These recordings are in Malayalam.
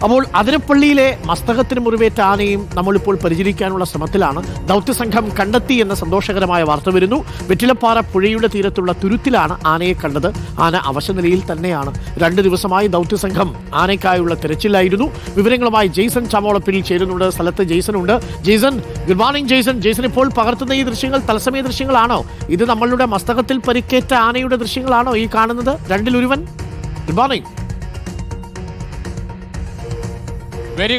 അപ്പോൾ അതിരപ്പള്ളിയിലെ മസ്തകത്തിന് മുറിവേറ്റ ആനയും നമ്മളിപ്പോൾ പരിചരിക്കാനുള്ള ശ്രമത്തിലാണ്. ദൗത്യസംഘം കണ്ടെത്തി എന്ന സന്തോഷകരമായ വാർത്ത വരുന്നു. വെറ്റിലപ്പാറ പുഴയുടെ തീരത്തുള്ള തുരുത്തിലാണ് ആനയെ കണ്ടത്. ആന അവശനിലയിൽ തന്നെയാണ്. 2 ദിവസമായി ദൗത്യസംഘം ആനയ്ക്കായുള്ള തിരച്ചിലായിരുന്നു. വിവരങ്ങളുമായി ജെയ്സൺ ചാമോളപ്പിൽ ചേരുന്നുണ്ട്. സ്ഥലത്ത് ജെയ്സൺ ഉണ്ട്. Jason, good morning Jason. ജെയ്സൺ, ഇപ്പോൾ പകർത്തുന്ന ഈ ദൃശ്യങ്ങൾ തത്സമയ ദൃശ്യങ്ങളാണോ? ഇത് നമ്മളുടെ മസ്തകത്തിൽ പരിക്കേറ്റ ആനയുടെ ദൃശ്യങ്ങളാണോ ഈ കാണുന്നത്? 2-ൽ-1. Good morning.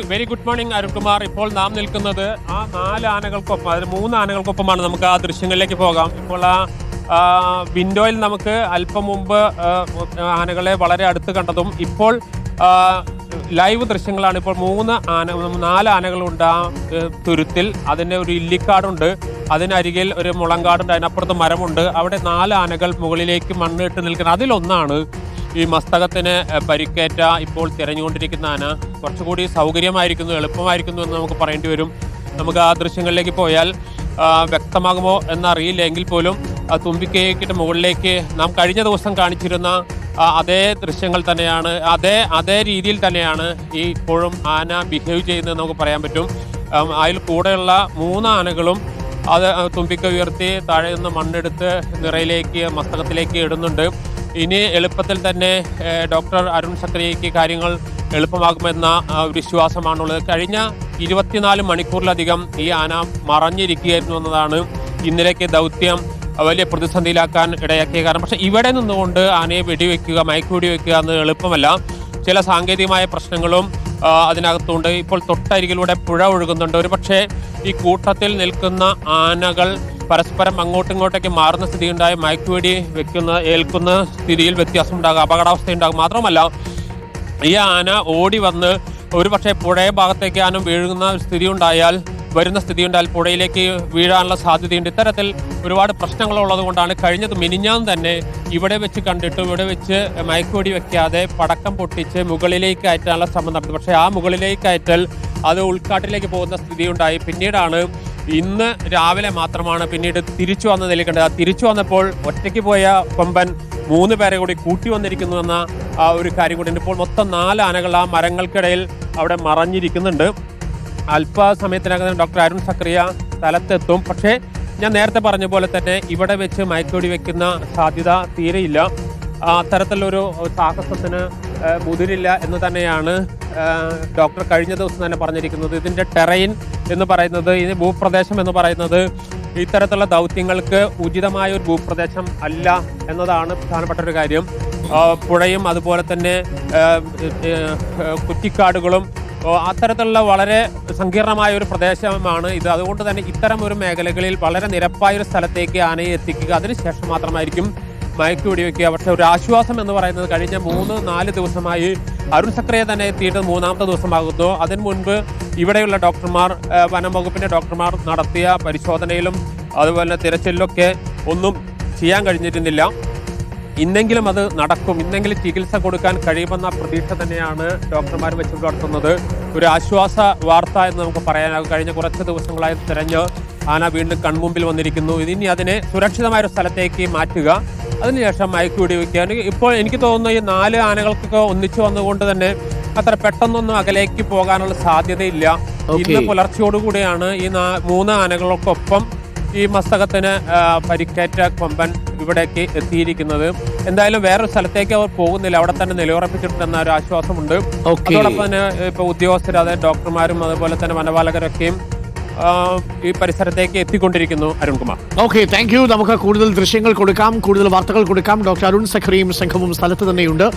Very good morning Arunkumar. ഇപ്പോൾ നാം നിൽക്കുന്നത് ആ 4 ആനകൾക്കൊപ്പം, അതിന് 3 ആനകൾക്കൊപ്പമാണ്. നമുക്ക് ആ ദൃശ്യങ്ങളിലേക്ക് പോകാം. ഇപ്പോൾ ആ വിൻഡോയിൽ നമുക്ക് അല്പം മുമ്പ് ആനകളെ വളരെ അടുത്ത് കണ്ടതും ഇപ്പോൾ ലൈവ് ദൃശ്യങ്ങളാണ്. ഇപ്പോൾ 4 ആനകളുണ്ട് ആ തുരുത്തിൽ. അതിന് ഒരു ഇല്ലിക്കാടുണ്ട്, അതിനരികിൽ ഒരു മുളങ്കാടുണ്ട്, അതിനപ്പുറത്ത് മരമുണ്ട്. അവിടെ 4 ആനകൾ മുകളിലേക്ക് മണ്ണിട്ട് നിൽക്കുന്നത്. അതിലൊന്നാണ് ഈ മസ്തകത്തിന് പരിക്കേറ്റ ഇപ്പോൾ തിരഞ്ഞുകൊണ്ടിരിക്കുന്ന ആന. കുറച്ചുകൂടി സൗകര്യമായിരിക്കുന്നു, എളുപ്പമായിരിക്കുന്നു എന്ന് നമുക്ക് പറയേണ്ടി വരും. നമുക്ക് ആ ദൃശ്യങ്ങളിലേക്ക് പോയാൽ വ്യക്തമാകുമോ എന്നറിയില്ല. എങ്കിൽ പോലും തുമ്പിക്കൈക്കിട്ട് മുകളിലേക്ക് നാം കഴിഞ്ഞ ദിവസം കാണിച്ചിരുന്ന അതേ ദൃശ്യങ്ങൾ തന്നെയാണ്, അതേ രീതിയിൽ തന്നെയാണ് ഈ ഇപ്പോഴും ആന ബിഹേവ് ചെയ്യുന്നത് നമുക്ക് പറയാൻ പറ്റും. അതിൽ കൂടെയുള്ള 3 ആനകളും അത് തുമ്പിക്കൈ ഉയർത്തി താഴെ നിന്ന് മണ്ണെടുത്ത് നിറയിലേക്ക് മസ്തകത്തിലേക്ക് ഇടുന്നുണ്ട്. ഇനി എളുപ്പത്തിൽ തന്നെ ഡോക്ടർ അരുൺ സക്രിയയ്ക്ക് കാര്യങ്ങൾ എളുപ്പമാകുമെന്ന വിശ്വാസമാണുള്ളത്. കഴിഞ്ഞ 24 മണിക്കൂറിലധികം ഈ ആന മറഞ്ഞിരിക്കുകയായിരുന്നു എന്നതാണ് ഇന്നലേക്ക് ദൗത്യം വലിയ പ്രതിസന്ധിയിലാക്കാൻ ഇടയാക്കിയ കാരണം. പക്ഷേ ഇവിടെ നിന്നുകൊണ്ട് ആനയെ വെടിവെക്കുക, മയക്ക് വെടിവെക്കുക എന്ന് എളുപ്പമല്ല. ചില സാങ്കേതികമായ പ്രശ്നങ്ങളും അതിനകത്തുണ്ട്. ഇപ്പോൾ തൊട്ടരികിലൂടെ പുഴ ഒഴുകുന്നുണ്ട്. ഒരു പക്ഷേ ഈ കൂട്ടത്തിൽ നിൽക്കുന്ന ആനകൾ പരസ്പരം അങ്ങോട്ടും ഇങ്ങോട്ടേക്ക് മാറുന്ന സ്ഥിതി ഉണ്ടായി മയക്കുവെടി ഏൽക്കുന്ന സ്ഥിതിയിൽ വ്യത്യാസം ഉണ്ടാകും, അപകടാവസ്ഥയുണ്ടാകും. മാത്രമല്ല ഈ ആന ഓടി വന്ന് ഒരു പക്ഷേ പുഴയ ഭാഗത്തേക്ക് ആന വീഴുന്ന സ്ഥിതി ഉണ്ടായാൽ പുഴയിലേക്ക് വീഴാനുള്ള സാധ്യതയുണ്ട്. ഇത്തരത്തിൽ ഒരുപാട് പ്രശ്നങ്ങളുള്ളത് കൊണ്ടാണ് മിനിഞ്ഞാന്ന് തന്നെ ഇവിടെ വെച്ച് മയക്കുവെടി വെക്കാതെ പടക്കം പൊട്ടിച്ച് മുകളിലേക്ക് കയറ്റാനുള്ള ശ്രമം നടത്തി. പക്ഷേ ആ മുകളിലേക്ക് കയറ്റൽ അത് ഉൾക്കാട്ടിലേക്ക് പോകുന്ന സ്ഥിതിയുണ്ടായി. പിന്നീടാണ് ഇന്ന് രാവിലെ മാത്രമാണ് പിന്നീട് തിരിച്ചു വന്ന നിലയ്ക്കണ്ടത്. ആ തിരിച്ചു വന്നപ്പോൾ ഒറ്റയ്ക്ക് പോയ കൊമ്പൻ 3 പേരെ കൂടി കൂട്ടി വന്നിരിക്കുന്നു എന്ന ഒരു കാര്യം കൂടി. ഇപ്പോൾ മൊത്തം 4 ആനകൾ ആ മരങ്ങൾക്കിടയിൽ അവിടെ മറഞ്ഞിരിക്കുന്നുണ്ട്. അല്പസമയത്തിനകം ഡോക്ടർ അരുൺ സക്രിയ സ്ഥലത്തെത്തും. പക്ഷേ ഞാൻ നേരത്തെ പറഞ്ഞ പോലെ തന്നെ ഇവിടെ വെച്ച് മയക്കുവെടി വെക്കുന്ന സാധ്യത തീരെയില്ല. അത്തരത്തിലൊരു സാഹസത്തിന് മുതിരില്ല എന്ന് തന്നെയാണ് ഡോക്ടർ കഴിഞ്ഞ ദിവസം തന്നെ പറഞ്ഞിരിക്കുന്നത്. ഇതിൻ്റെ ടെറൈൻ എന്ന് പറയുന്നത്, ഈ ഭൂപ്രദേശം എന്ന് പറയുന്നത് ഇത്തരത്തിലുള്ള ദൗത്യങ്ങൾക്ക് ഉചിതമായ ഒരു ഭൂപ്രദേശം അല്ല എന്നതാണ് പ്രധാനപ്പെട്ട ഒരു കാര്യം. പുഴയും അതുപോലെ തന്നെ കുറ്റിക്കാടുകളും അത്തരത്തിലുള്ള വളരെ സങ്കീർണമായ ഒരു പ്രദേശമാണ് ഇത്. അതുകൊണ്ട് തന്നെ ഇത്തരം ഒരു മേഖലകളിൽ വളരെ നിരപ്പായൊരു സ്ഥലത്തേക്ക് ആനയെ എത്തിക്കുക, അതിനുശേഷം മാത്രമായിരിക്കും മയക്ക് വെടിവെക്കുക. പക്ഷെ ഒരു ആശ്വാസം എന്ന് പറയുന്നത് കഴിഞ്ഞ 3-4 ദിവസമായി അരുൺ സക്രിയ തന്നെ എത്തിയിട്ട് 3ാമത്തെ ദിവസമാകുന്നു. അതിനു മുൻപ് ഇവിടെയുള്ള ഡോക്ടർമാർ, വനം വകുപ്പിൻ്റെ ഡോക്ടർമാർ നടത്തിയ പരിശോധനയിലും അതുപോലെ തിരച്ചിലൊക്കെ ഒന്നും ചെയ്യാൻ കഴിഞ്ഞിരുന്നില്ല. ഇന്നെങ്കിലും അത് നടക്കും, ഇന്നെങ്കിലും ചികിത്സ കൊടുക്കാൻ കഴിയുമെന്ന പ്രതീക്ഷ തന്നെയാണ് ഡോക്ടർമാർ വെച്ച് പുലർത്തുന്നത്. ഒരു ആശ്വാസ വാർത്ത എന്ന് നമുക്ക് പറയാനാകും. കഴിഞ്ഞ കുറച്ച് ദിവസങ്ങളായി തിരഞ്ഞ് ആന വീണ്ടും കൺമുമ്പിൽ വന്നിരിക്കുന്നു. ഇനി അതിനെ സുരക്ഷിതമായൊരു സ്ഥലത്തേക്ക് മാറ്റുക, അതിനുശേഷം മയക്ക് വെടിവെക്കുക. ഇപ്പോൾ എനിക്ക് തോന്നുന്നു ഈ 4 ആനകൾക്കൊക്കെ ഒന്നിച്ചു വന്നുകൊണ്ട് തന്നെ അത്ര പെട്ടെന്നൊന്നും അകലേക്ക് പോകാനുള്ള സാധ്യതയില്ല. ഇന്ന് പുലർച്ചയോടുകൂടിയാണ് ഈ 3 ആനകൾക്കൊപ്പം ഈ മസ്തകത്തിന് പരിക്കേറ്റ കൊമ്പൻ ഇവിടേക്ക് എത്തിയിരിക്കുന്നത്. എന്തായാലും വേറൊരു സ്ഥലത്തേക്ക് അവർ പോകുന്നില്ല, അവിടെ തന്നെ നിലയുറപ്പിച്ചിട്ടുണ്ടെന്ന ഒരു ആശ്വാസമുണ്ട്. അതോടൊപ്പം തന്നെ ഇപ്പോൾ ഉദ്യോഗസ്ഥർ, അതായത് ഡോക്ടർമാരും അതുപോലെ തന്നെ വനപാലകരൊക്കെയും ഈ പരിസരത്തേക്ക് എത്തിക്കൊണ്ടിരിക്കുന്നു. അരുൺകുമാർ. Okay, thank you. നമുക്ക് കൂടുതൽ ദൃശ്യങ്ങൾ കൊടുക്കാം, കൂടുതൽ വാർത്തകൾ കൊടുക്കാം. ഡോക്ടർ അരുൺ സക്രിയയും സംഘവും സ്ഥലത്ത് തന്നെയുണ്ട്.